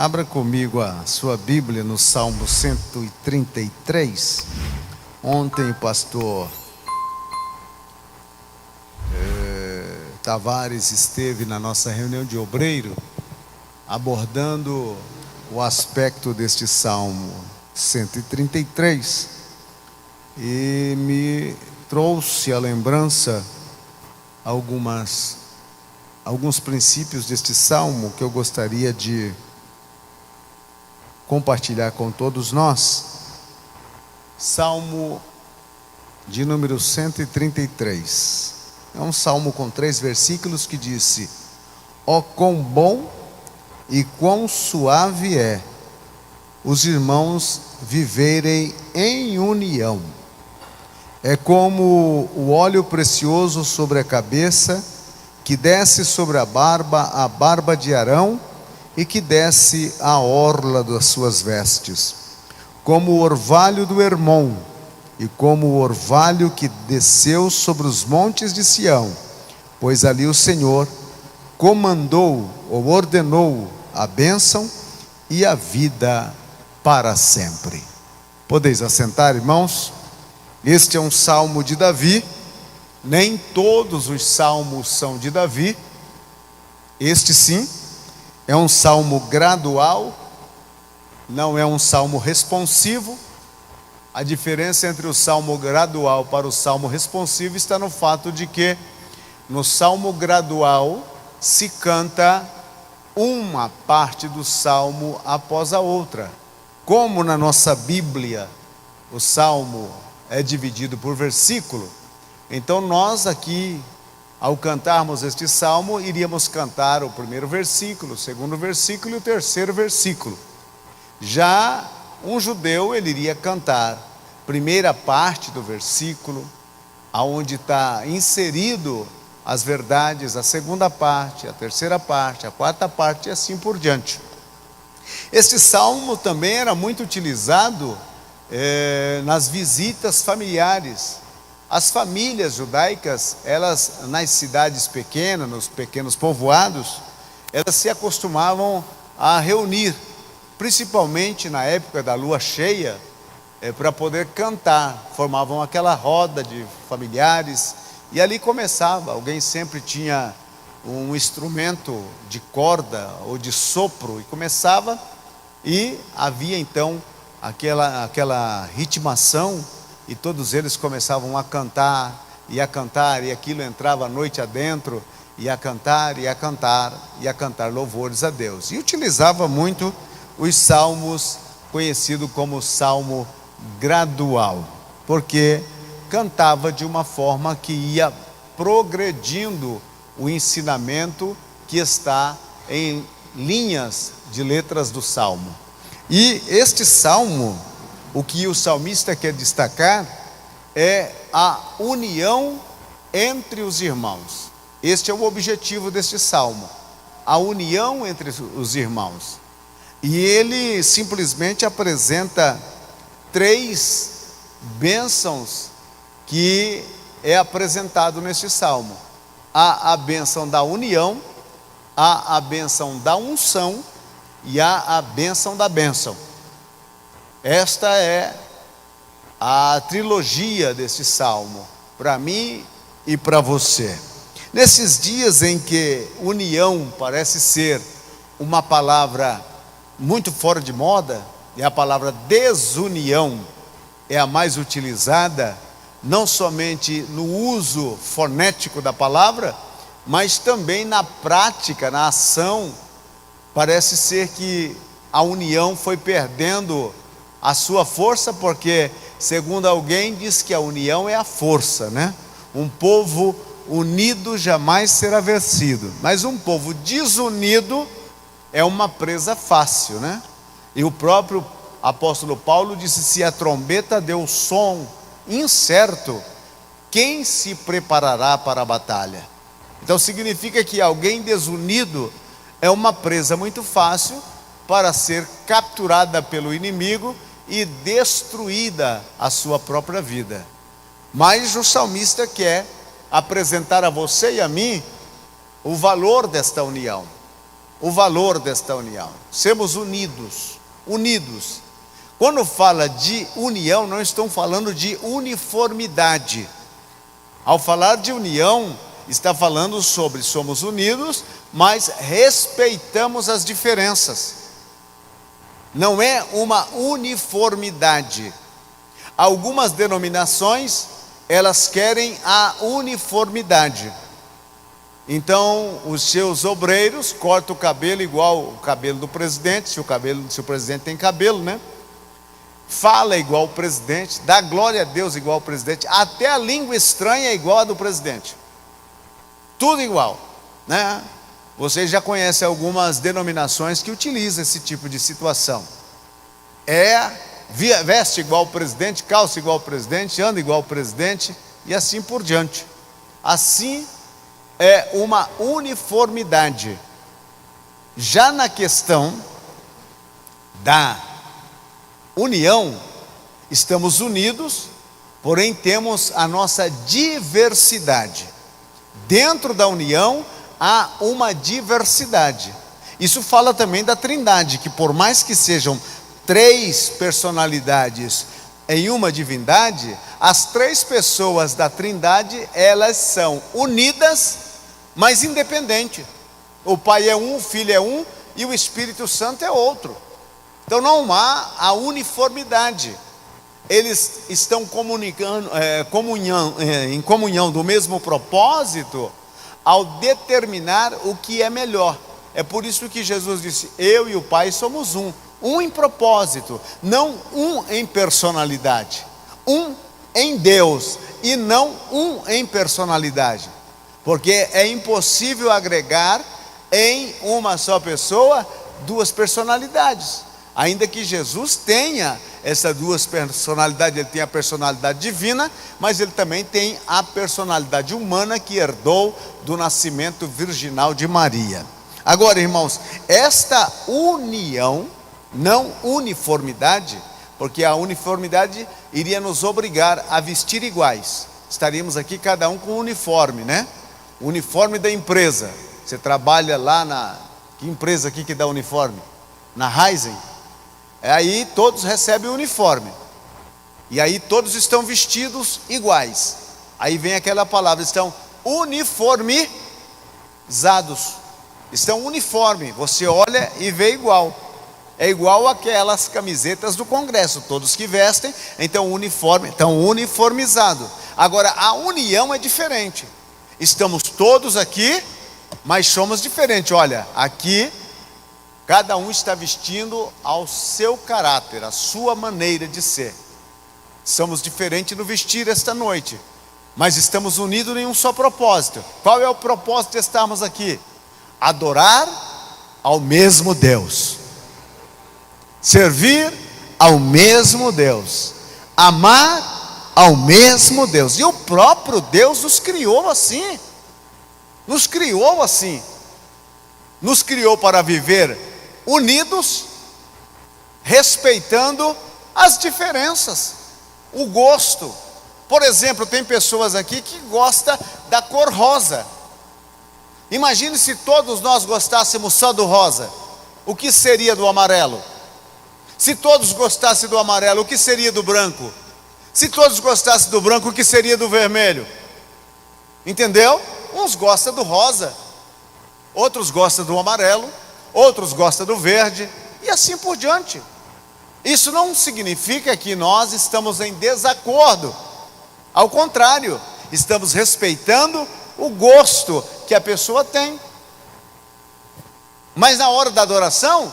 Abra comigo a sua Bíblia no Salmo 133. Ontem o pastor Tavares esteve na nossa reunião de obreiro abordando o aspecto deste Salmo 133 e me trouxe à lembrança alguns princípios deste Salmo que eu gostaria de compartilhar com todos nós. Salmo de número 133. É um salmo com 3 versículos que disse: ó quão bom e quão suave é os irmãos viverem em união. É como o óleo precioso sobre a cabeça, que desce sobre a barba de Arão, e que desce a orla das suas vestes, como o orvalho do Hermon, e como o orvalho que desceu sobre os montes de Sião, pois ali o Senhor comandou ou ordenou a bênção e a vida para sempre. Podeis assentar, irmãos? Este é um salmo de Davi. Nem todos os salmos são de Davi. Este sim é um salmo gradual, não é um salmo responsivo. A diferença entre o salmo gradual para o salmo responsivo está no fato de que no salmo gradual se canta uma parte do salmo após a outra. Como na nossa Bíblia o salmo é dividido por versículo, então nós aqui, ao cantarmos este salmo, iríamos cantar o primeiro versículo, o segundo versículo e o terceiro versículo. Já um judeu, ele iria cantar a primeira parte do versículo, aonde está inserido as verdades, a segunda parte, a terceira parte, a quarta parte e assim por diante. Este salmo também era muito utilizado nas visitas familiares. As famílias judaicas, elas nas cidades pequenas, nos pequenos povoados, elas se acostumavam a reunir, principalmente na época da lua cheia, para poder cantar. Formavam aquela roda de familiares e ali começava. Alguém sempre tinha um instrumento de corda ou de sopro e começava, e havia então aquela ritmação, e todos eles começavam a cantar, e aquilo entrava a noite adentro, e a cantar louvores a Deus. E utilizava muito os salmos, conhecido como salmo gradual, porque cantava de uma forma que ia progredindo o ensinamento que está em linhas de letras do salmo. E este salmo, o que o salmista quer destacar é a união entre os irmãos. Este é o objetivo deste salmo, a união entre os irmãos. E ele simplesmente apresenta 3 bênçãos que é apresentado neste salmo. Há a bênção da união, há a bênção da unção e há a bênção da bênção. Esta é a trilogia desse salmo, para mim e para você. Nesses dias em que união parece ser uma palavra muito fora de moda, e a palavra desunião é a mais utilizada, não somente no uso fonético da palavra, mas também na prática, na ação. Parece ser que a união foi perdendo a sua força, porque, segundo alguém, diz que a união é a força, né? Um povo unido jamais será vencido, mas um povo desunido é uma presa fácil, né? E o próprio apóstolo Paulo disse: se a trombeta deu som incerto, quem se preparará para a batalha? Então significa que alguém desunido é uma presa muito fácil para ser capturada pelo inimigo e destruída a sua própria vida. Mas o salmista quer apresentar a você e a mim o valor desta união. o valor desta união. Sermos unidos, unidos. Quando fala de união, não estão falando de uniformidade. Ao falar de união, está falando sobre somos unidos, mas respeitamos as diferenças. Não é uma uniformidade. Algumas denominações, elas querem a uniformidade. Então, os seus obreiros cortam o cabelo igual o cabelo do presidente, se o presidente tem cabelo, né? Fala igual o presidente, dá glória a Deus igual o presidente, até a língua estranha é igual a do presidente. Tudo igual, né? Vocês já conhecem algumas denominações que utilizam esse tipo de situação. Veste igual o presidente, calça igual o presidente, anda igual o presidente e assim por diante. Assim é uma uniformidade. Já na questão da união, estamos unidos, porém temos a nossa diversidade. Dentro da união há uma diversidade. Isso fala também da Trindade, que por mais que sejam 3 personalidades em uma divindade, as 3 pessoas da Trindade, elas são unidas, mas independentes. O Pai é um, o Filho é um e o Espírito Santo é outro. Então não há a uniformidade. Eles estão em comunhão do mesmo propósito ao determinar o que é melhor. É por isso que Jesus disse: eu e o Pai somos um em propósito, não um em personalidade, um em Deus e não um em personalidade, porque é impossível agregar em uma só pessoa 2 personalidades. Ainda que Jesus tenha essas 2 personalidades, ele tem a personalidade divina, mas ele também tem a personalidade humana que herdou do nascimento virginal de Maria. Agora, irmãos, esta união, não uniformidade, porque a uniformidade iria nos obrigar a vestir iguais. Estaríamos aqui cada um com um uniforme, né? O uniforme da empresa. Você trabalha lá que empresa aqui que dá uniforme? Na Raizen. Aí todos recebem o uniforme. E aí todos estão vestidos iguais. Aí vem aquela palavra, estão uniformizados. Estão uniforme, você olha e vê igual. É igual aquelas camisetas do Congresso, todos que vestem, então uniforme, estão uniformizados. Agora a união é diferente. Estamos todos aqui, mas somos diferentes. Olha, aqui cada um está vestindo ao seu caráter, a sua maneira de ser. Somos diferentes no vestir esta noite, mas estamos unidos em um só propósito. Qual é o propósito de estarmos aqui? Adorar ao mesmo Deus, servir ao mesmo Deus, amar ao mesmo Deus. E o próprio Deus nos criou assim. Nos criou assim. Nos criou para viver unidos, respeitando as diferenças, o gosto. Por exemplo, tem pessoas aqui que gostam da cor rosa. Imagine se todos nós gostássemos só do rosa, o que seria do amarelo? Se todos gostassem do amarelo, o que seria do branco? Se todos gostassem do branco, o que seria do vermelho? Entendeu? Uns gostam do rosa, outros gostam do amarelo, outros gostam do verde, e assim por diante. Isso não significa que nós estamos em desacordo. Ao contrário, estamos respeitando o gosto que a pessoa tem. Mas na hora da adoração,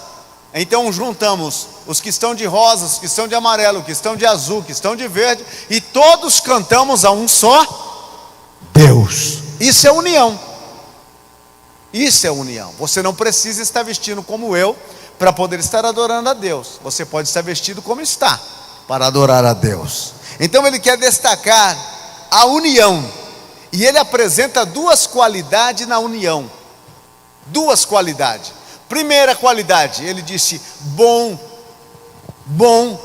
então juntamos os que estão de rosa, os que estão de amarelo, os que estão de azul, os que estão de verde, e todos cantamos a um só Deus. Isso é união. Isso é união. Você não precisa estar vestindo como eu para poder estar adorando a Deus. Você pode estar vestido como está para adorar a Deus. Então ele quer destacar a união. E ele apresenta 2 qualidades na união. 2 qualidades. Primeira qualidade, ele disse bom. Bom.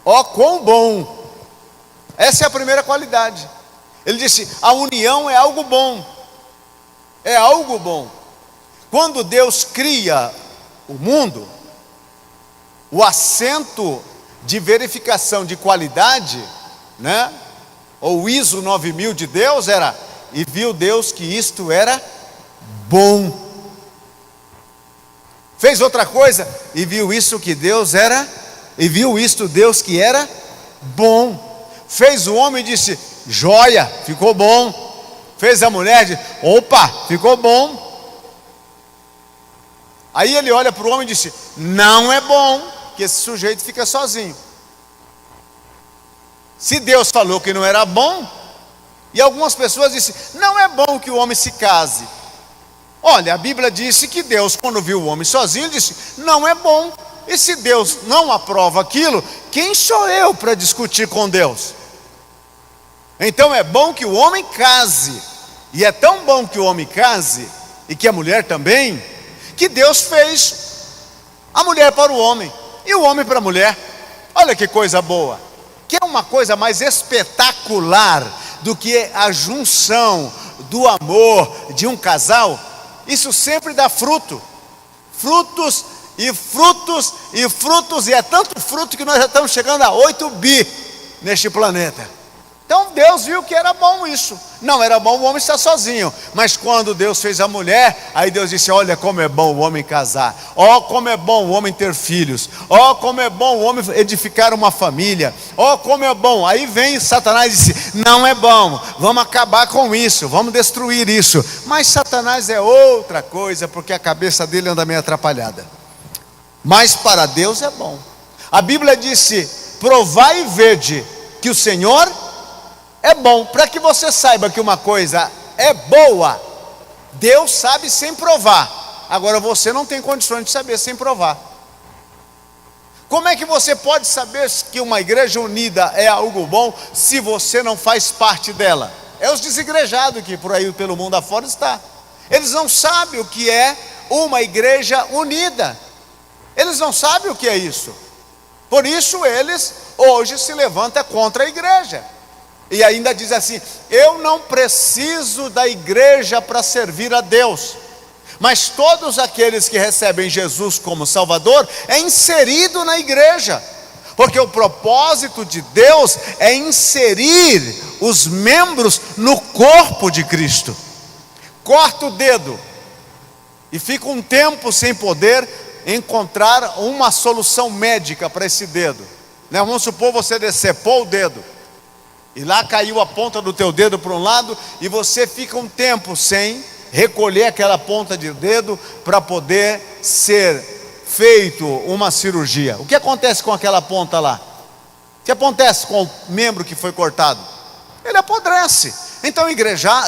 Ó, quão bom. Essa é a primeira qualidade. Ele disse: a união é algo bom. É algo bom. Quando Deus cria o mundo, o assento de verificação de qualidade, né? Ou ISO 9000 de Deus era: e viu Deus que isto era bom. Fez outra coisa e viu isso que Deus era, e viu isto Deus que era bom. Fez o homem e disse: joia, ficou bom. Fez a mulher e disse: opa, ficou bom. Aí ele olha para o homem e disse: não é bom que esse sujeito fica sozinho. Se Deus falou que não era bom, e algumas pessoas dizem: não é bom que o homem se case. Olha, a Bíblia disse que Deus, quando viu o homem sozinho, disse: não é bom. E se Deus não aprova aquilo, quem sou eu para discutir com Deus? Então é bom que o homem case. E é tão bom que o homem case, e que a mulher também, que Deus fez a mulher para o homem e o homem para a mulher. Olha que coisa boa. Que é uma coisa mais espetacular do que a junção do amor de um casal? Isso sempre dá fruto. Frutos e frutos e frutos. E é tanto fruto que nós já estamos chegando a 8 bi neste planeta. Então Deus viu que era bom isso. Não era bom o homem estar sozinho. Mas quando Deus fez a mulher, aí Deus disse: olha como é bom o homem casar. Ó como é bom o homem ter filhos. Ó como é bom o homem edificar uma família. Ó como é bom. Aí vem Satanás e disse: não é bom, vamos acabar com isso, vamos destruir isso. Mas Satanás é outra coisa, porque a cabeça dele anda meio atrapalhada. Mas para Deus é bom. A Bíblia disse: provai e vede que o Senhor é bom. Para que você saiba que uma coisa é boa, Deus sabe sem provar. Agora você não tem condições de saber sem provar. Como é que você pode saber que uma igreja unida é algo bom se você não faz parte dela? É os desigrejados que por aí pelo mundo afora está. Eles não sabem o que é uma igreja unida. Eles não sabem o que é isso. Por isso eles hoje se levantam contra a igreja. E ainda diz assim: eu não preciso da igreja para servir a Deus. Mas todos aqueles que recebem Jesus como Salvador é inserido na igreja. Porque o propósito de Deus é inserir os membros no corpo de Cristo. Corta o dedo e fica um tempo sem poder encontrar uma solução médica para esse dedo, né? Vamos supor você decepou o dedo e lá caiu a ponta do teu dedo para um lado, e você fica um tempo sem recolher aquela ponta de dedo para poder ser feito uma cirurgia. O que acontece com aquela ponta lá? O que acontece com o membro que foi cortado? Ele apodrece. Então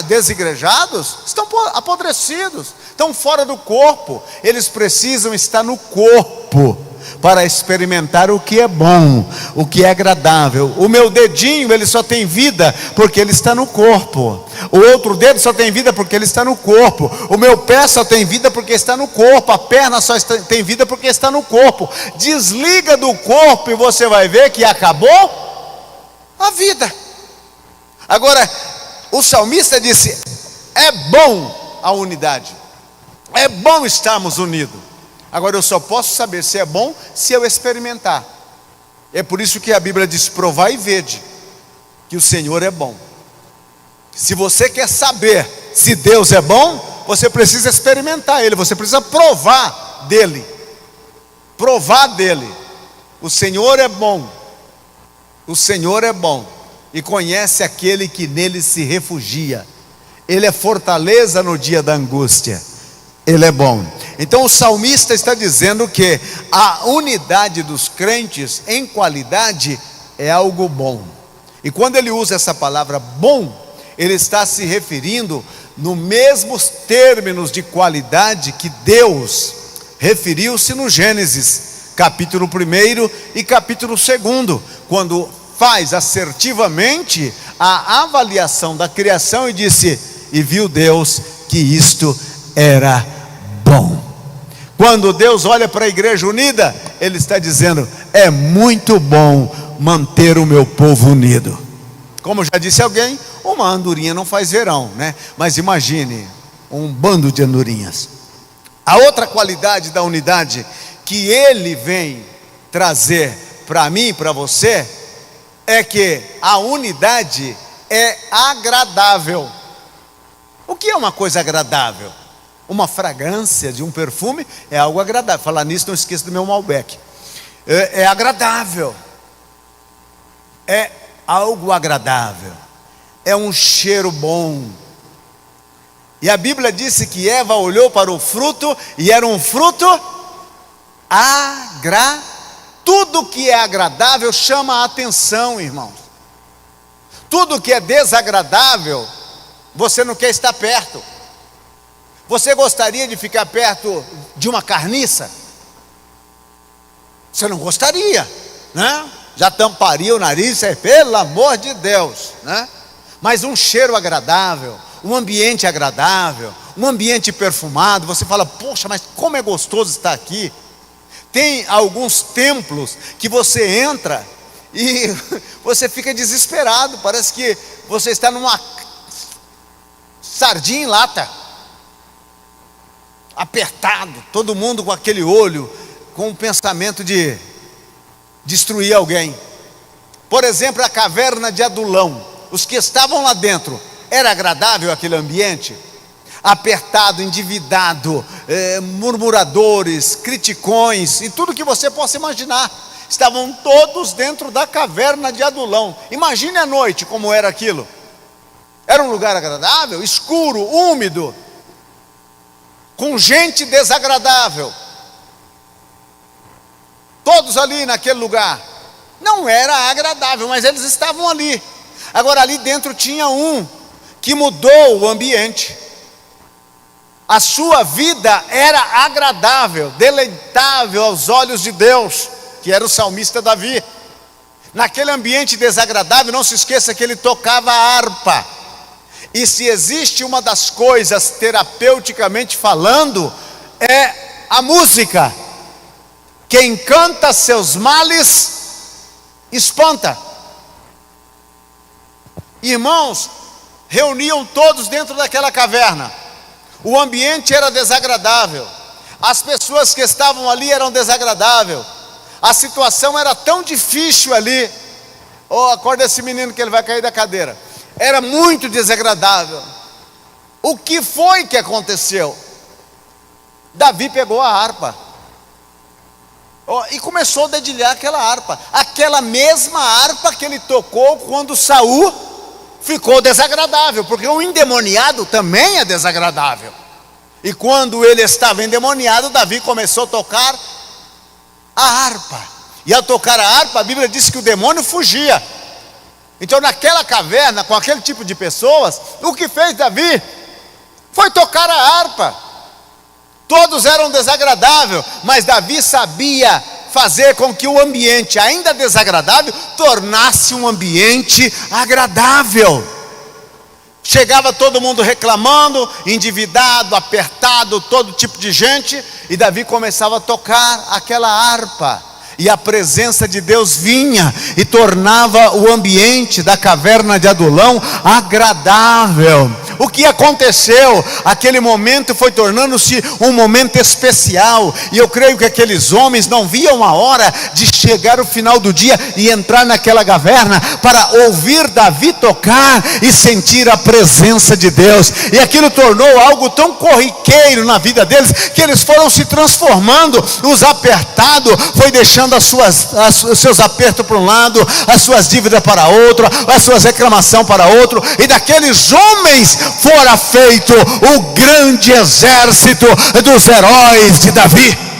desigrejados estão apodrecidos, estão fora do corpo. Eles precisam estar no corpo para experimentar o que é bom, o que é agradável. O meu dedinho, ele só tem vida porque ele está no corpo. O outro dedo só tem vida porque ele está no corpo. O meu pé só tem vida porque está no corpo. A perna só tem vida porque está no corpo. Desliga do corpo e você vai ver que acabou a vida. Agora, o salmista disse: é bom a unidade, é bom estarmos unidos. Agora eu só posso saber se é bom se eu experimentar. É por isso que a Bíblia diz: provai e vede que o Senhor é bom. Se você quer saber se Deus é bom, você precisa experimentar Ele, você precisa provar dEle. Provar dEle. O Senhor é bom. O Senhor é bom. E conhece aquele que nele se refugia. Ele é fortaleza no dia da angústia. Ele é bom. Então o salmista está dizendo que a unidade dos crentes em qualidade é algo bom. E quando ele usa essa palavra bom, ele está se referindo nos mesmos términos de qualidade que Deus referiu-se no Gênesis, capítulo 1 e capítulo 2, quando faz assertivamente a avaliação da criação e disse: e viu Deus que isto era bom. Quando Deus olha para a igreja unida, Ele está dizendo: é muito bom manter o meu povo unido. Como já disse alguém, uma andorinha não faz verão, né? Mas imagine um bando de andorinhas. A outra qualidade da unidade que ele vem trazer para mim e para você é que a unidade é agradável. O que é uma coisa agradável? Uma fragrância de um perfume é algo agradável. Falar nisso, não esqueça do meu Malbec. É agradável. É algo agradável. É um cheiro bom. E a Bíblia disse que Eva olhou para o fruto e era um fruto agradável. Tudo que é agradável chama a atenção, irmãos. Tudo que é desagradável, você não quer estar perto. Você gostaria de ficar perto de uma carniça? Você não gostaria, né? Já tamparia o nariz, pelo amor de Deus, né? Mas um cheiro agradável, um ambiente agradável, um ambiente perfumado, você fala, poxa, mas como é gostoso estar aqui. Tem alguns templos que você entra e você fica desesperado, parece que você está numa sardinha em lata, apertado, todo mundo com aquele olho, com o pensamento de destruir alguém. Por exemplo, a caverna de Adulão, os que estavam lá dentro, era agradável aquele ambiente? Apertado, endividado, murmuradores, criticões, e tudo que você possa imaginar, estavam todos dentro da caverna de Adulão. Imagine a noite como era aquilo. Era um lugar agradável, escuro, úmido, com gente desagradável, todos ali naquele lugar. Não era agradável, mas eles estavam ali. Agora ali dentro tinha um que mudou o ambiente. A sua vida era agradável, deleitável aos olhos de Deus, que era o salmista Davi. Naquele ambiente desagradável, não se esqueça que ele tocava a harpa. E se existe uma das coisas, terapeuticamente falando, é a música. Quem canta seus males, espanta. Irmãos, reuniam todos dentro daquela caverna. O ambiente era desagradável, as pessoas que estavam ali eram desagradáveis, a situação era tão difícil ali. Acorda esse menino que ele vai cair da cadeira. Era muito desagradável. O que foi que aconteceu? Davi pegou a harpa e começou a dedilhar aquela harpa, aquela mesma harpa que ele tocou quando Saul ficou desagradável, porque o endemoniado também é desagradável. E quando ele estava endemoniado, Davi começou a tocar a harpa. E ao tocar a harpa, a Bíblia diz que o demônio fugia. Então naquela caverna, com aquele tipo de pessoas, o que fez Davi foi tocar a harpa. Todos eram desagradáveis, mas Davi sabia fazer com que o ambiente ainda desagradável tornasse um ambiente agradável. Chegava todo mundo reclamando, endividado, apertado, todo tipo de gente, e Davi começava a tocar aquela harpa, e a presença de Deus vinha e tornava o ambiente da caverna de Adulão agradável. O que aconteceu? Aquele momento foi tornando-se um momento especial, e eu creio que aqueles homens não viam a hora de chegar o final do dia e entrar naquela caverna para ouvir Davi tocar e sentir a presença de Deus. E aquilo tornou algo tão corriqueiro na vida deles, que eles foram se transformando. Os apertados foi deixando os seus apertos para um lado, as suas dívidas para outro, as suas reclamações para outro, e daqueles homens fora feito o grande exército dos heróis de Davi.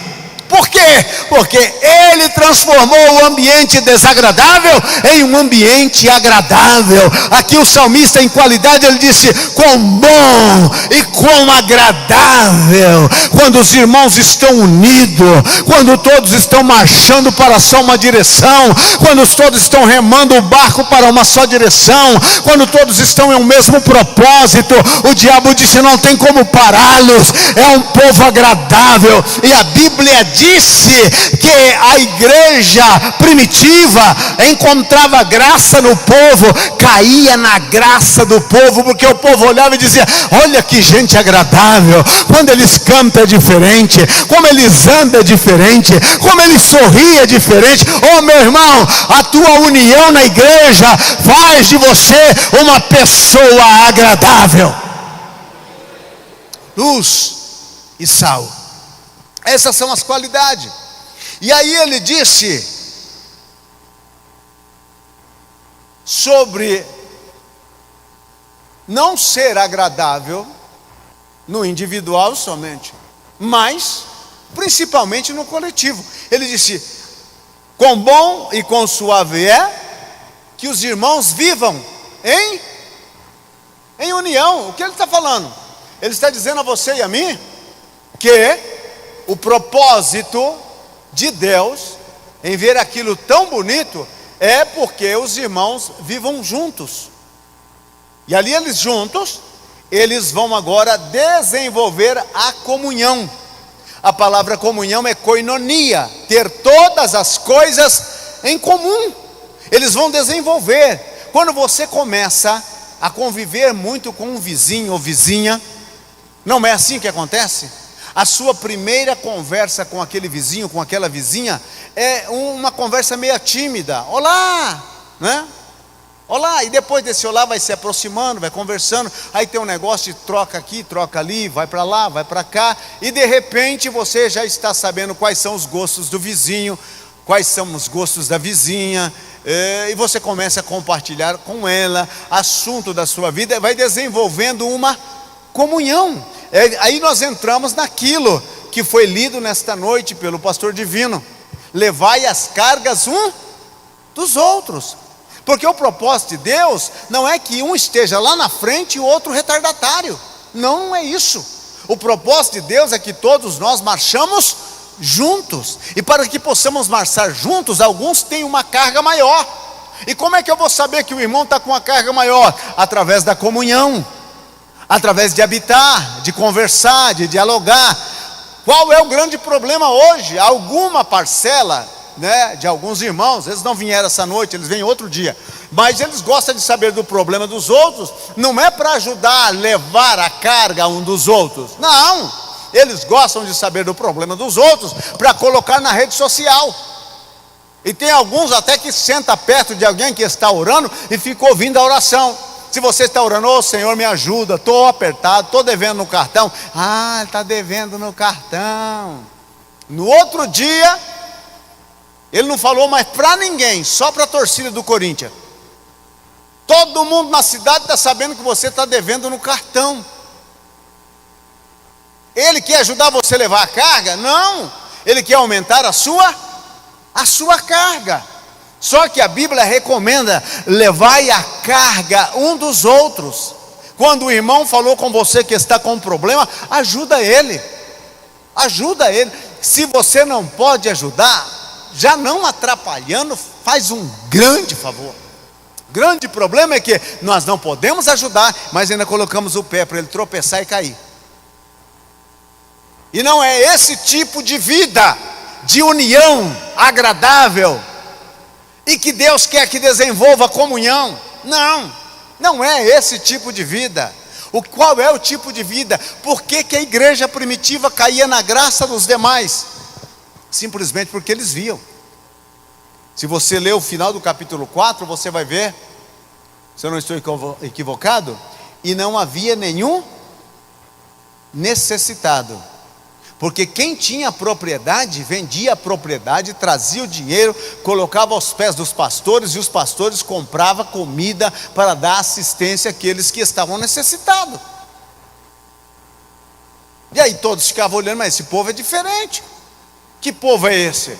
Por quê? Porque ele transformou o ambiente desagradável em um ambiente agradável. Aqui o salmista, em qualidade, ele disse: quão bom e quão agradável, quando os irmãos estão unidos, quando todos estão marchando para só uma direção, quando todos estão remando o barco para uma só direção, quando todos estão em um mesmo propósito. O diabo disse: não tem como pará-los, é um povo agradável. E a Bíblia disse que a igreja primitiva encontrava graça no povo, caía na graça do povo, porque o povo olhava e dizia: olha que gente agradável, quando eles cantam é diferente, como eles andam é diferente, como eles sorriem é diferente. Oh meu irmão, a tua união na igreja faz de você uma pessoa agradável. Luz e sal, essas são as qualidades. E aí ele disse sobre não ser agradável no individual somente, mas principalmente no coletivo. Ele disse: quão bom e quão suave é que os irmãos vivam em união. O que ele está falando? Ele está dizendo a você e a mim que o propósito de Deus em ver aquilo tão bonito é porque os irmãos vivam juntos. E ali eles juntos, eles vão agora desenvolver a comunhão. A palavra comunhão é koinonia, ter todas as coisas em comum. Eles vão desenvolver. Quando você começa a conviver muito com um vizinho ou vizinha, não é assim que acontece? A sua primeira conversa com aquele vizinho, com aquela vizinha, é uma conversa meio tímida. Olá, né? Olá, e depois desse olá vai se aproximando, vai conversando, aí tem um negócio de troca aqui, troca ali, vai para lá, vai para cá, e de repente você já está sabendo quais são os gostos do vizinho, quais são os gostos da vizinha, e você começa a compartilhar com ela assunto da sua vida, vai desenvolvendo uma comunhão. Aí nós entramos naquilo que foi lido nesta noite pelo pastor Divino: levai as cargas um dos outros. Porque o propósito de Deus não é que um esteja lá na frente e o outro retardatário. Não é isso. O propósito de Deus é que todos nós marchamos juntos. E para que possamos marchar juntos, alguns têm uma carga maior. E como é que eu vou saber que o irmão está com uma carga maior? Através da comunhão, através de habitar, de conversar, de dialogar. Qual é o grande problema hoje? Alguma parcela, né, de alguns irmãos, eles não vieram essa noite, eles vêm outro dia, mas eles gostam de saber do problema dos outros, não é para ajudar a levar a carga um dos outros, não, eles gostam de saber do problema dos outros, para colocar na rede social. E tem alguns até que senta perto de alguém que está orando e fica ouvindo a oração. Se você está orando: ô Senhor, me ajuda, estou apertado, estou devendo no cartão. Ah, ele está devendo no cartão. No outro dia, ele não falou mais para ninguém, só para a torcida do Corinthians. Todo mundo na cidade está sabendo que você está devendo no cartão. Ele quer ajudar você a levar a carga? Não, ele quer aumentar a sua carga. Só que a Bíblia recomenda: levai a carga um dos outros. Quando o irmão falou com você que está com um problema, ajuda ele. Ajuda ele. Se você não pode ajudar, já não atrapalhando, faz um grande favor. Grande problema é que nós não podemos ajudar, mas ainda colocamos o pé para ele tropeçar e cair. E não é esse tipo de vida, de união agradável, e que Deus quer que desenvolva a comunhão. Não é esse tipo de vida. Qual é o tipo de vida? Por que a igreja primitiva caía na graça dos demais? Simplesmente porque eles viam. Se você ler o final do capítulo 4, você vai ver, se eu não estou equivocado, e não havia nenhum necessitado. Porque quem tinha propriedade, vendia a propriedade, trazia o dinheiro, colocava aos pés dos pastores, e os pastores compravam comida para dar assistência àqueles que estavam necessitados. E aí todos ficavam olhando: mas esse povo é diferente. Que povo é esse?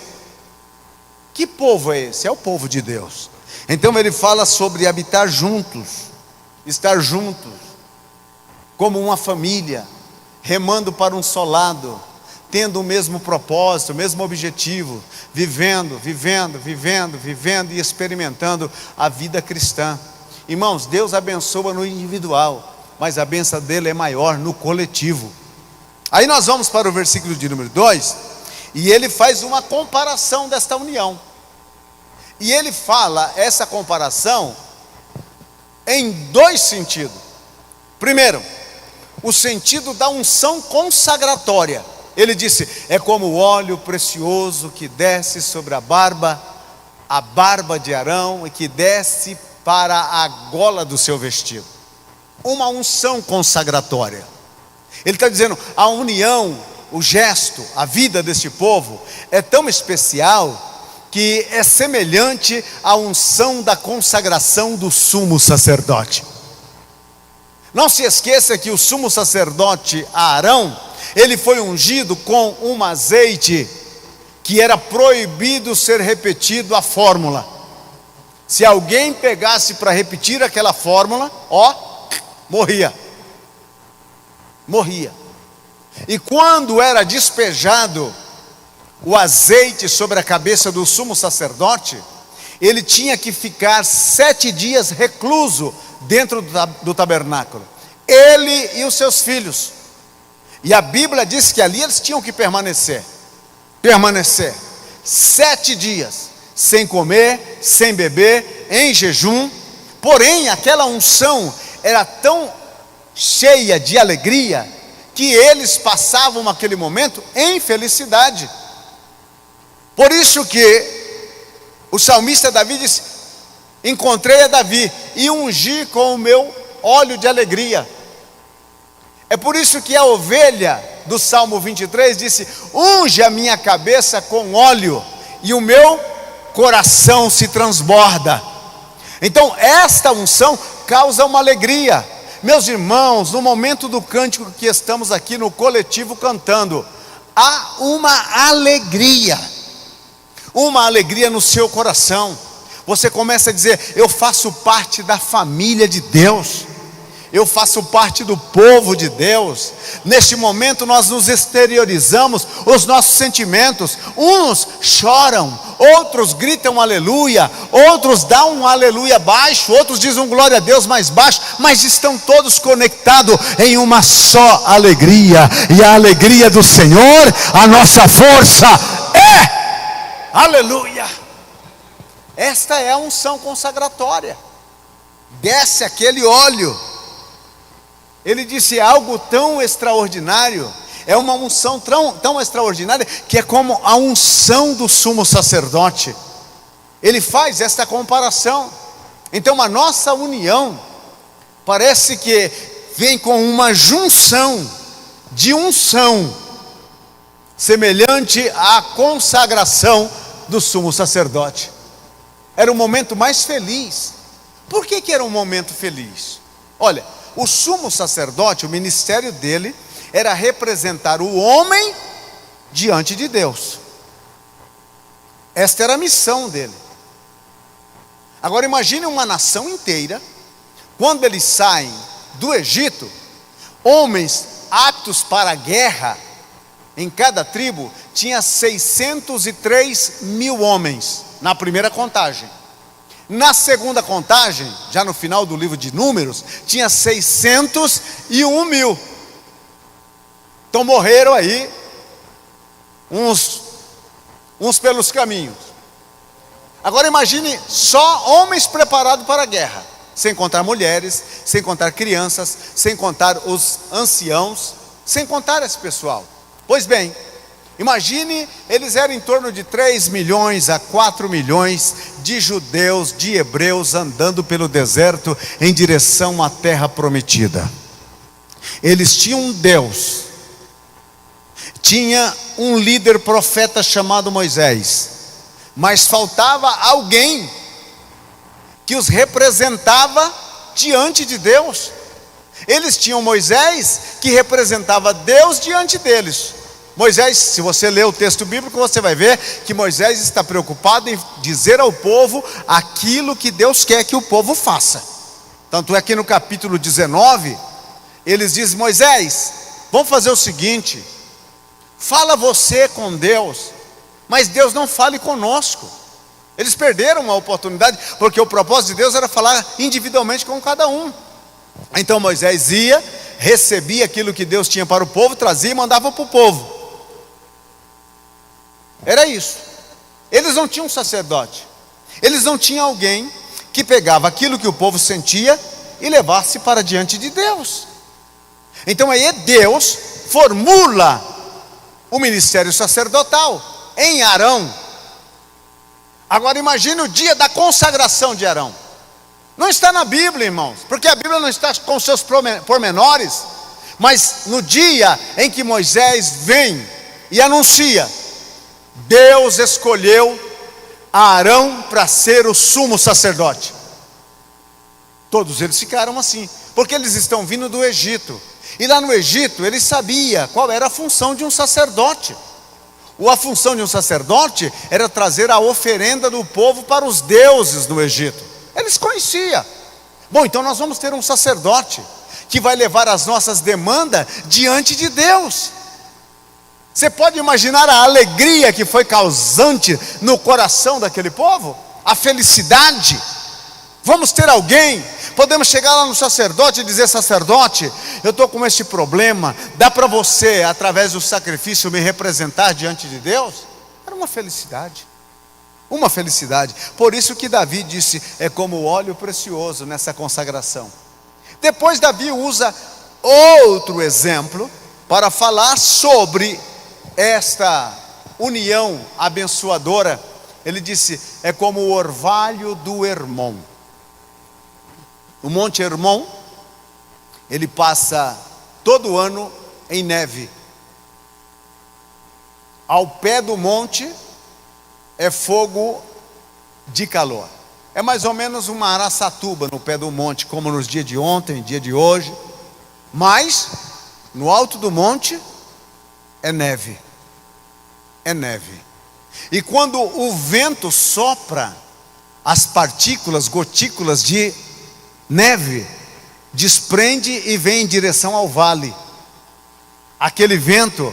Que povo é esse? É o povo de Deus. Então ele fala sobre habitar juntos, estar juntos, como uma família, remando para um só lado, tendo o mesmo propósito, o mesmo objetivo, vivendo e experimentando a vida cristã. Irmãos, Deus abençoa no individual, mas a bênção dele é maior no coletivo. Aí nós vamos para o versículo de número 2, E ele faz uma comparação desta união. E ele fala essa comparação em dois sentidos. Primeiro, o sentido da unção consagratória. Ele disse: é como o óleo precioso que desce sobre a barba de Arão, e que desce para a gola do seu vestido. Uma unção consagratória. Ele está dizendo, a união, o gesto, a vida deste povo é tão especial que é semelhante à unção da consagração do sumo sacerdote. Não se esqueça que o sumo sacerdote Arão, ele foi ungido com um azeite que era proibido ser repetido a fórmula. Se alguém pegasse para repetir aquela fórmula, morria. E quando era despejado o azeite sobre a cabeça do sumo sacerdote, ele tinha que ficar 7 dias recluso dentro do tabernáculo, ele e os seus filhos. E a Bíblia diz que ali eles tinham que permanecer 7 dias, sem comer, sem beber, em jejum. Porém, aquela unção era tão cheia de alegria, que eles passavam aquele momento em felicidade. Por isso que o salmista Davi disse: encontrei a Davi e ungi com o meu óleo de alegria. É por isso que a ovelha do Salmo 23 disse: unge a minha cabeça com óleo, e o meu coração se transborda. Então esta unção causa uma alegria. Meus irmãos, no momento do cântico que estamos aqui no coletivo cantando, há uma alegria no seu coração. Você começa a dizer: eu faço parte da família de Deus, eu faço parte do povo de Deus. Neste momento nós nos exteriorizamos os nossos sentimentos. Uns choram, outros gritam aleluia, outros dão um aleluia baixo, outros dizem um glória a Deus mais baixo, mas estão todos conectados em uma só alegria. E a alegria do Senhor, a nossa força é aleluia. Esta é a unção consagratória. Desce aquele óleo. Ele disse: é algo tão extraordinário, é uma unção tão extraordinária, que é como a unção do sumo sacerdote. Ele faz esta comparação. Então a nossa união parece que vem com uma junção de unção, semelhante à consagração do sumo sacerdote. Era o momento mais feliz. Por que era um momento feliz? Olha, o sumo sacerdote, o ministério dele era representar o homem diante de Deus. Esta era a missão dele. Agora imagine uma nação inteira, quando eles saem do Egito, homens aptos para a guerra. Em cada tribo tinha 603 mil homens na primeira contagem. Na segunda contagem, já no final do livro de Números, tinha 601 mil. Então morreram aí uns pelos caminhos. Agora imagine só homens preparados para a guerra, sem contar mulheres, sem contar crianças, sem contar os anciãos, sem contar esse pessoal. Pois bem, imagine, eles eram em torno de 3 milhões a 4 milhões de judeus, de hebreus, andando pelo deserto em direção à terra prometida. Eles tinham um Deus, tinha um líder profeta chamado Moisés, mas faltava alguém que os representava diante de Deus. Eles tinham Moisés, que representava Deus diante deles. Moisés, se você ler o texto bíblico, você vai ver que Moisés está preocupado em dizer ao povo aquilo que Deus quer que o povo faça. Tanto é que no capítulo 19, eles dizem: Moisés, vamos fazer o seguinte, fala você com Deus, mas Deus não fale conosco. Eles perderam a oportunidade, porque o propósito de Deus era falar individualmente com cada um. Então Moisés ia, recebia aquilo que Deus tinha para o povo, trazia e mandava para o povo. Era isso. Eles não tinham um sacerdote. Eles não tinham alguém que pegava aquilo que o povo sentia e levasse para diante de Deus. Então aí Deus formula o ministério sacerdotal em Arão. Agora imagine o dia da consagração de Arão. Não está na Bíblia, irmãos, porque a Bíblia não está com seus pormenores. Mas no dia em que Moisés vem e anuncia, Deus escolheu Arão para ser o sumo sacerdote. Todos eles ficaram assim, porque eles estão vindo do Egito. E lá no Egito, eles sabiam qual era a função de um sacerdote. A função de um sacerdote era trazer a oferenda do povo para os deuses do Egito. Eles conheciam. Bom, então nós vamos ter um sacerdote que vai levar as nossas demandas diante de Deus. Você pode imaginar a alegria que foi causante no coração daquele povo? A felicidade. Vamos ter alguém, podemos chegar lá no sacerdote e dizer: sacerdote, eu estou com este problema, dá para você, através do sacrifício, me representar diante de Deus? Era uma felicidade. Uma felicidade. Por isso que Davi disse: é como óleo precioso nessa consagração. Depois Davi usa outro exemplo para falar sobre esta união abençoadora. Ele disse: é como o orvalho do Hermon. O Monte Hermon, ele passa todo ano em neve. Ao pé do monte é fogo de calor. É mais ou menos uma Araçatuba no pé do monte, como nos dias de ontem, dia de hoje. Mas no alto do monte é neve. É neve. E quando o vento sopra, as partículas, gotículas de neve desprende e vem em direção ao vale. Aquele vento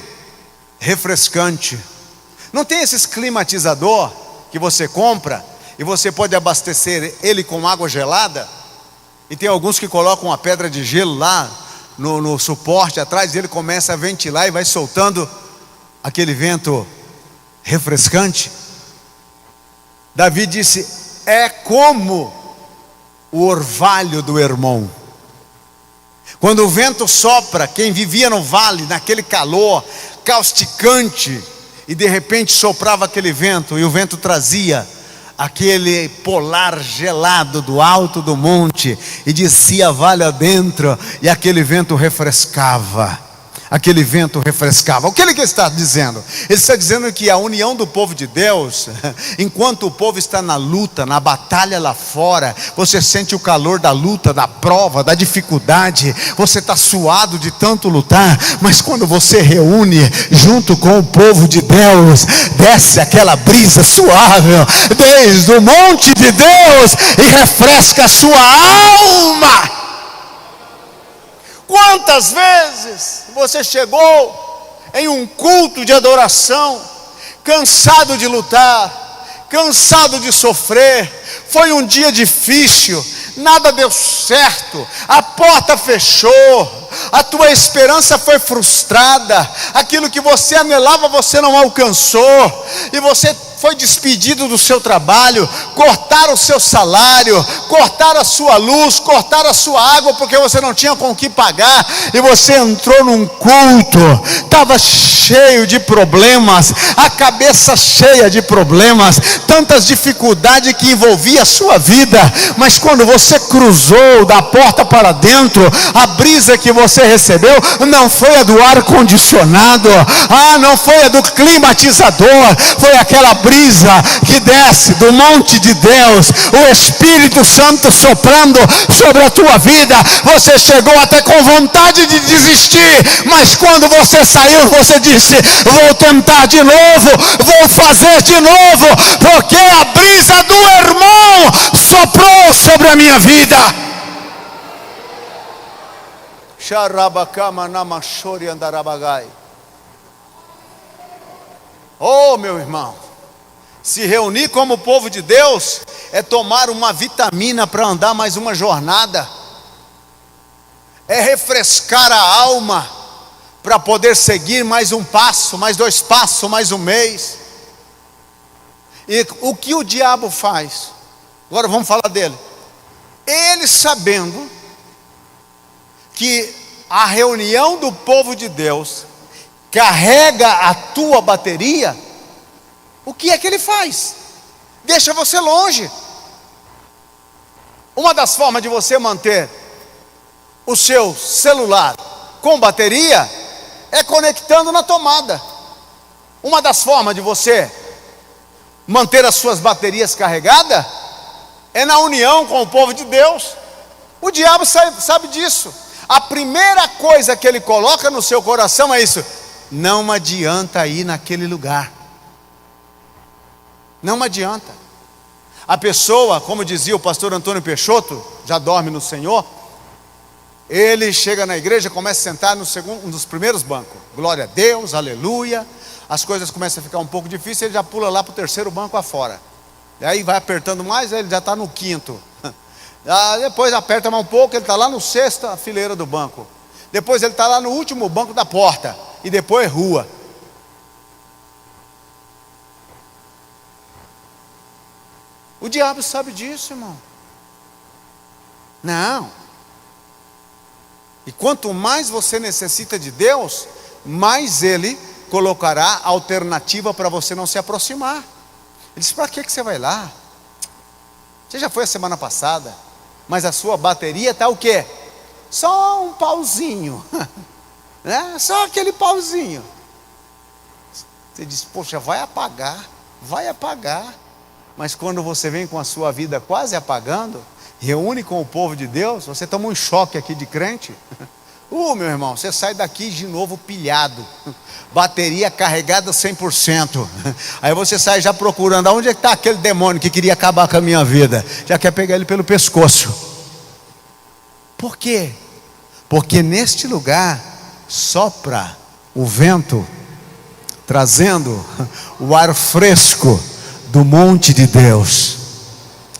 refrescante. Não tem esses climatizador que você compra e você pode abastecer ele com água gelada? E tem alguns que colocam uma pedra de gelo lá no suporte atrás, e ele começa a ventilar e vai soltando aquele vento refrescante. Davi disse: é como o orvalho do Hermon. Quando o vento sopra, quem vivia no vale, naquele calor causticante, e de repente soprava aquele vento, e o vento trazia aquele polar gelado do alto do monte, e descia vale adentro, e aquele vento refrescava. Aquele vento refrescava. O que ele está dizendo? Ele está dizendo que a união do povo de Deus, enquanto o povo está na luta, na batalha lá fora, você sente o calor da luta, da prova, da dificuldade, você está suado de tanto lutar, mas quando você reúne junto com o povo de Deus, desce aquela brisa suave desde o monte de Deus e refresca a sua alma. Quantas vezes você chegou em um culto de adoração, cansado de lutar, cansado de sofrer, foi um dia difícil, nada deu certo, a porta fechou, a tua esperança foi frustrada, aquilo que você anelava você não alcançou, e você foi despedido do seu trabalho, cortaram o seu salário, cortaram a sua luz, cortaram a sua água, porque você não tinha com o que pagar, e você entrou num culto, estava cheio de problemas, a cabeça cheia de problemas, tantas dificuldades que envolvia a sua vida, mas quando você cruzou da porta para dentro, a brisa que você recebeu não foi a do ar-condicionado, não foi a do climatizador, foi aquela brisa que desce do monte de Deus, o Espírito Santo soprando sobre a tua vida. Você chegou até com vontade de desistir, mas quando você saiu, você disse: vou tentar de novo, vou fazer de novo, porque a brisa do irmão soprou sobre a minha vida. Oh, meu irmão, se reunir como povo de Deus é tomar uma vitamina para andar mais uma jornada, é refrescar a alma para poder seguir mais um passo, mais dois passos, mais um mês. E o que o diabo faz? Agora vamos falar dele. Ele, sabendo que a reunião do povo de Deus carrega a tua bateria, o que é que ele faz? Deixa você longe. Uma das formas de você manter o seu celular com bateria é conectando na tomada. Uma das formas de você manter as suas baterias carregadas é na união com o povo de Deus. O diabo sabe disso. A primeira coisa que ele coloca no seu coração é isso: não adianta ir naquele lugar. Não adianta. A pessoa, como dizia o pastor Antônio Peixoto, já dorme no Senhor, ele chega na igreja, começa a sentar um dos primeiros bancos. Glória a Deus, aleluia. As coisas começam a ficar um pouco difíceis, ele já pula lá para o terceiro banco afora. E aí vai apertando mais, ele já está no quinto. Depois aperta mais um pouco, ele está lá no sexta fileira do banco. Depois ele está lá no último banco da porta. E depois rua. O diabo sabe disso, irmão. Não. E quanto mais você necessita de Deus, mais Ele colocará alternativa para você não se aproximar. Ele disse: para que você vai lá? Você já foi a semana passada, mas a sua bateria está o quê? Só um pauzinho, né? Só aquele pauzinho. Você diz: poxa, vai apagar. Mas quando você vem com a sua vida quase apagando, reúne com o povo de Deus, você toma um choque aqui de crente. Meu irmão, você sai daqui de novo pilhado, bateria carregada 100%. Aí você sai já procurando, aonde é que está aquele demônio que queria acabar com a minha vida? Já quer pegar ele pelo pescoço. Por quê? Porque neste lugar sopra o vento, trazendo o ar fresco do monte de Deus.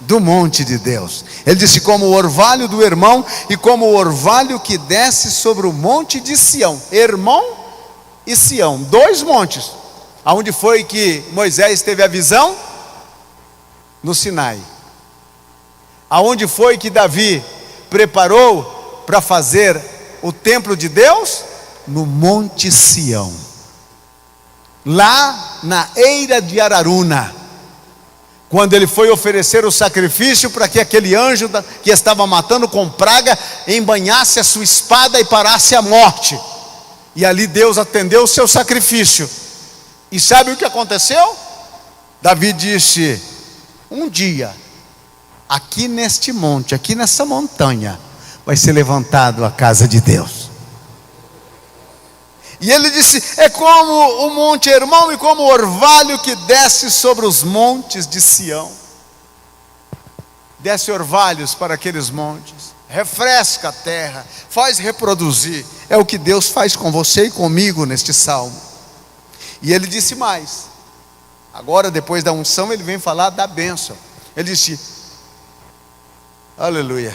Do monte de Deus. Ele disse: como o orvalho do Hermão e como o orvalho que desce sobre o monte de Sião. Hermão e Sião, dois montes. Aonde foi que Moisés teve a visão? No Sinai. Aonde foi que Davi preparou para fazer o templo de Deus? No monte Sião. Lá na eira de Araruna. Quando ele foi oferecer o sacrifício para que aquele anjo que estava matando com praga embanhasse a sua espada e parasse a morte. E ali Deus atendeu o seu sacrifício. E sabe o que aconteceu? Davi disse: um dia, aqui neste monte, aqui nessa montanha, vai ser levantado a casa de Deus. E ele disse: é como o monte Hermão e como o orvalho que desce sobre os montes de Sião. Desce orvalhos para aqueles montes, refresca a terra, faz reproduzir. É o que Deus faz com você e comigo neste salmo. E ele disse mais. Agora, depois da unção, ele vem falar da bênção. Ele disse: aleluia.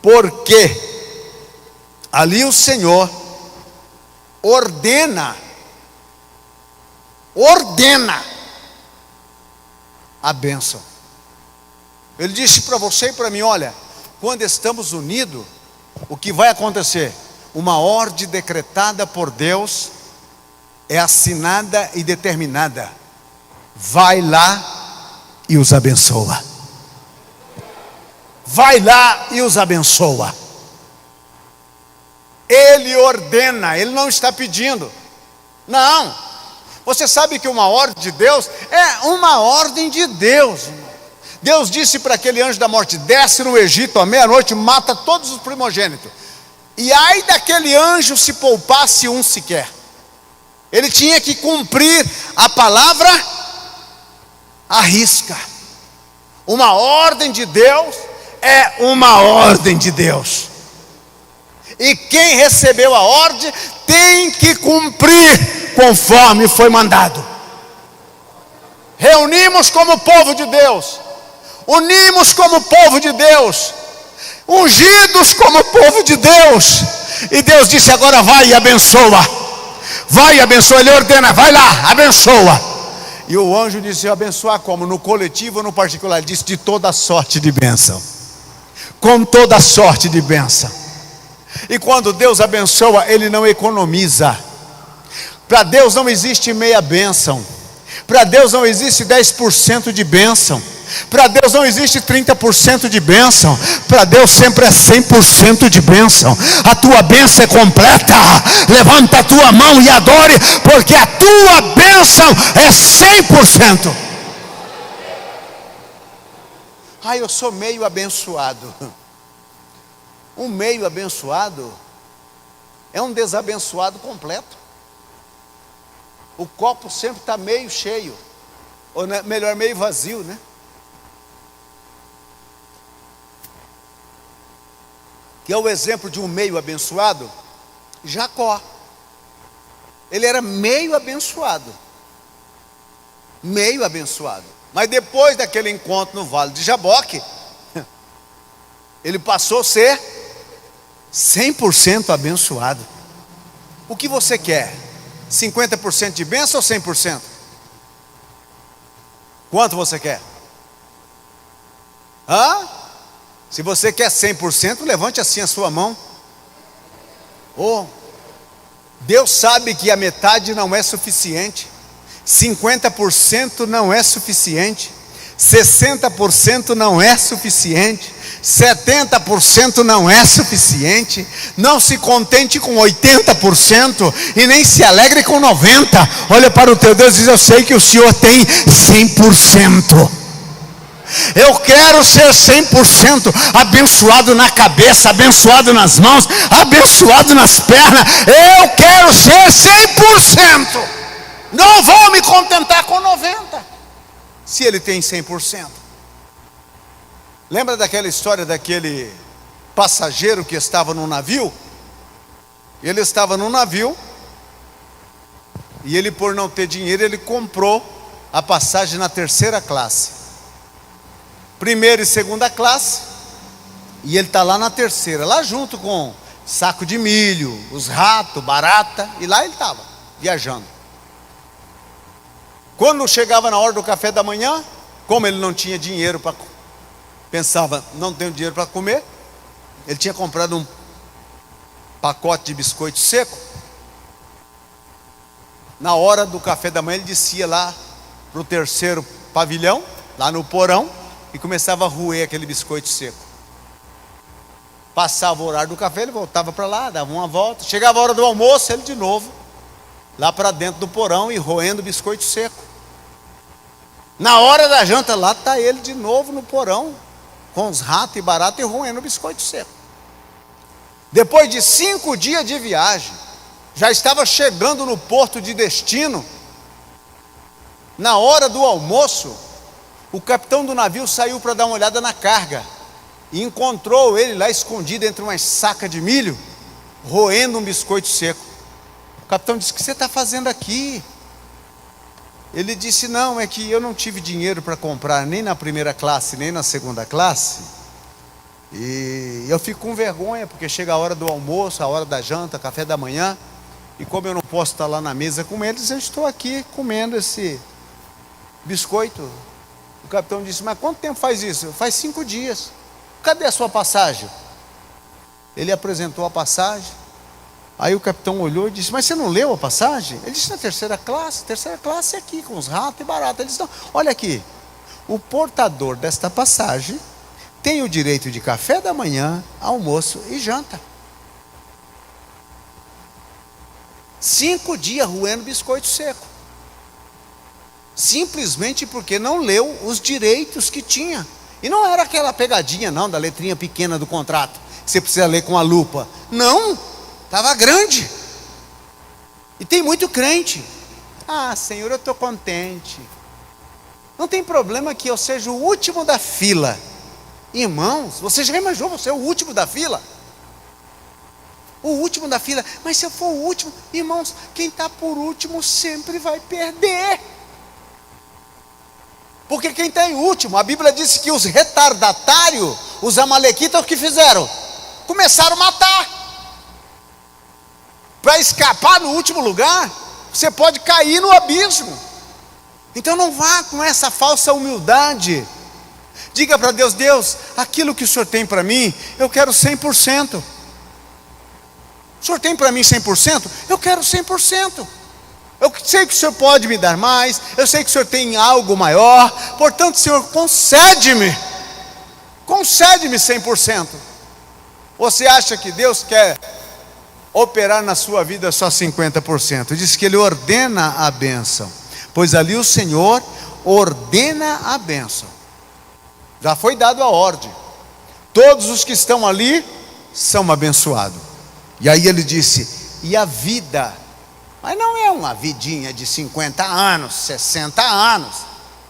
Porque ali o Senhor ordena a bênção. Ele disse para você e para mim: olha, quando estamos unidos, o que vai acontecer? Uma ordem decretada por Deus é assinada e determinada. Vai lá e os abençoa. Vai lá e os abençoa. Ele ordena, ele não está pedindo. Não. Você sabe que uma ordem de Deus é uma ordem de Deus. Deus disse para aquele anjo da morte: desce no Egito à meia-noite, mata todos os primogênitos. E ai daquele anjo se poupasse um sequer. Ele tinha que cumprir a palavra à risca. Uma ordem de Deus é uma ordem de Deus. E quem recebeu a ordem tem que cumprir conforme foi mandado. Reunimos como povo de Deus, unimos como povo de Deus, ungidos como povo de Deus. E Deus disse: agora vai e abençoa. Vai e abençoa. Ele ordena: vai lá, abençoa. E o anjo disse: abençoar como? No coletivo ou no particular? Ele disse: de toda sorte de bênção. Com toda sorte de bênção. E quando Deus abençoa, Ele não economiza. Para Deus não existe meia bênção. Para Deus não existe 10% de bênção. Para Deus não existe 30% de bênção. Para Deus sempre é 100% de bênção. A tua bênção é completa. Levanta a tua mão e adore, porque a tua bênção é 100%. Eu sou meio abençoado. Um meio abençoado é um desabençoado completo. O copo sempre está meio cheio, ou melhor, meio vazio, né? Que é o exemplo de um meio abençoado. Jacó, ele era meio abençoado, mas depois daquele encontro no vale de Jaboque, ele passou a ser 100% abençoado. O que você quer? 50% de bênção ou 100%? Quanto você quer? Se você quer 100%, levante assim a sua mão. Deus sabe que a metade não é suficiente, 50% não é suficiente, 60% não é suficiente, 70% não é suficiente. Não se contente com 80% e nem se alegre com 90%. Olha para o teu Deus e diz: eu sei que o Senhor tem 100%. Eu quero ser 100% abençoado na cabeça, abençoado nas mãos, abençoado nas pernas. Eu quero ser 100%. Não vou me contentar com 90%. Se ele tem 100%. Lembra daquela história daquele passageiro que estava no navio? Ele estava no navio e ele, por não ter dinheiro, ele comprou a passagem na terceira classe, primeira e segunda classe, e ele está lá na terceira, lá junto com saco de milho, os ratos, barata, e lá ele estava viajando. Quando chegava na hora do café da manhã, como ele não tinha dinheiro para, pensava, não tenho dinheiro para comer, ele tinha comprado um pacote de biscoito seco. Na hora do café da manhã ele descia lá para o terceiro pavilhão, lá no porão, e começava a roer aquele biscoito seco. Passava o horário do café, ele voltava para lá, dava uma volta, chegava a hora do almoço, ele de novo lá para dentro do porão e roendo biscoito seco. Na hora da janta, lá está ele de novo no porão, com os ratos e barata e roendo biscoito seco. Depois de 5 dias de viagem, já estava chegando no porto de destino. Na hora do almoço, o capitão do navio saiu para dar uma olhada na carga e encontrou ele lá escondido entre umas sacas de milho, roendo um biscoito seco. O capitão disse: o que você está fazendo aqui? Ele disse: não, é que eu não tive dinheiro para comprar nem na primeira classe, nem na segunda classe, e eu fico com vergonha, porque chega a hora do almoço, a hora da janta, café da manhã, e como eu não posso estar lá na mesa com eles, eu estou aqui comendo esse biscoito. O capitão disse: mas quanto tempo faz isso? Faz 5 dias. Cadê a sua passagem? Ele apresentou a passagem. Aí o capitão olhou e disse: mas você não leu a passagem? Ele disse: na terceira classe é aqui, com os ratos e barata. Ele disse: não, olha aqui, o portador desta passagem tem o direito de café da manhã, almoço e janta. 5 dias roendo biscoito seco, simplesmente porque não leu os direitos que tinha. E não era aquela pegadinha não, da letrinha pequena do contrato, que você precisa ler com a lupa. Não, estava grande. E tem muito crente: ah, Senhor, eu estou contente, não tem problema que eu seja o último da fila. Irmãos, você já imaginou você é o último da fila? O último da fila. Mas se eu for o último, irmãos, quem está por último sempre vai perder. Porque quem está em último, a Bíblia disse que os retardatários, os amalequitas, o que fizeram? Começaram a matar. Para escapar no último lugar, você pode cair no abismo. Então não vá com essa falsa humildade. Diga para Deus: Deus, aquilo que o Senhor tem para mim, eu quero 100%. O Senhor tem para mim 100%? Eu quero 100%. Eu sei que o Senhor pode me dar mais, eu sei que o Senhor tem algo maior, portanto, Senhor, concede-me 100%. Você acha que Deus quer operar na sua vida só 50%? Diz que Ele ordena a bênção, pois ali o Senhor ordena a bênção. Já foi dado a ordem, todos os que estão ali são abençoados. E aí Ele disse: e a vida, mas não é uma vidinha de 50 anos, 60 anos,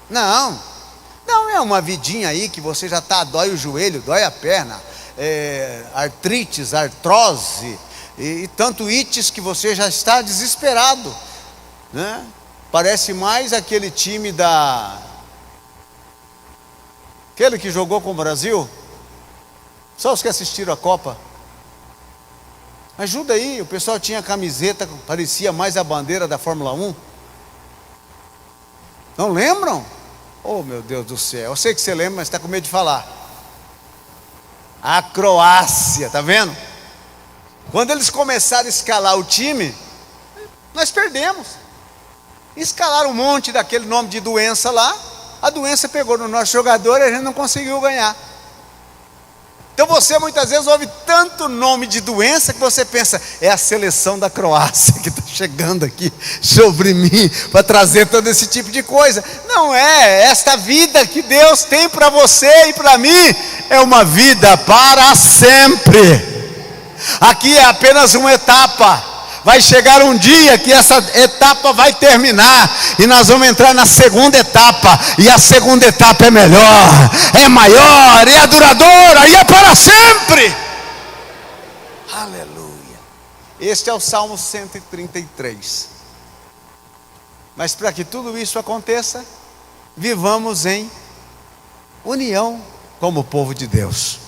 não é uma vidinha aí que você já está, dói o joelho, dói a perna, artrites, artrose, e tanto ites que você já está desesperado, né? Parece mais aquele time aquele que jogou com o Brasil, só os que assistiram a Copa. Ajuda aí, o pessoal tinha camiseta, parecia mais a bandeira da Fórmula 1. Não lembram? Oh, meu Deus do céu, eu sei que você lembra, mas está com medo de falar. A Croácia, tá vendo? Quando eles começaram a escalar o time, nós perdemos. Escalaram um monte daquele nome de doença lá, a doença pegou no nosso jogador e a gente não conseguiu ganhar. Então você muitas vezes ouve tanto nome de doença que você pensa: é a seleção da Croácia que está chegando aqui sobre mim para trazer todo esse tipo de coisa. Não é, esta vida que Deus tem para você e para mim é uma vida para sempre. Aqui é apenas uma etapa. Vai chegar um dia que essa etapa vai terminar e nós vamos entrar na segunda etapa, e a segunda etapa é melhor, é maior, é duradoura e é para sempre. Aleluia. Este é o Salmo 133. Mas para que tudo isso aconteça, vivamos em união como povo de Deus.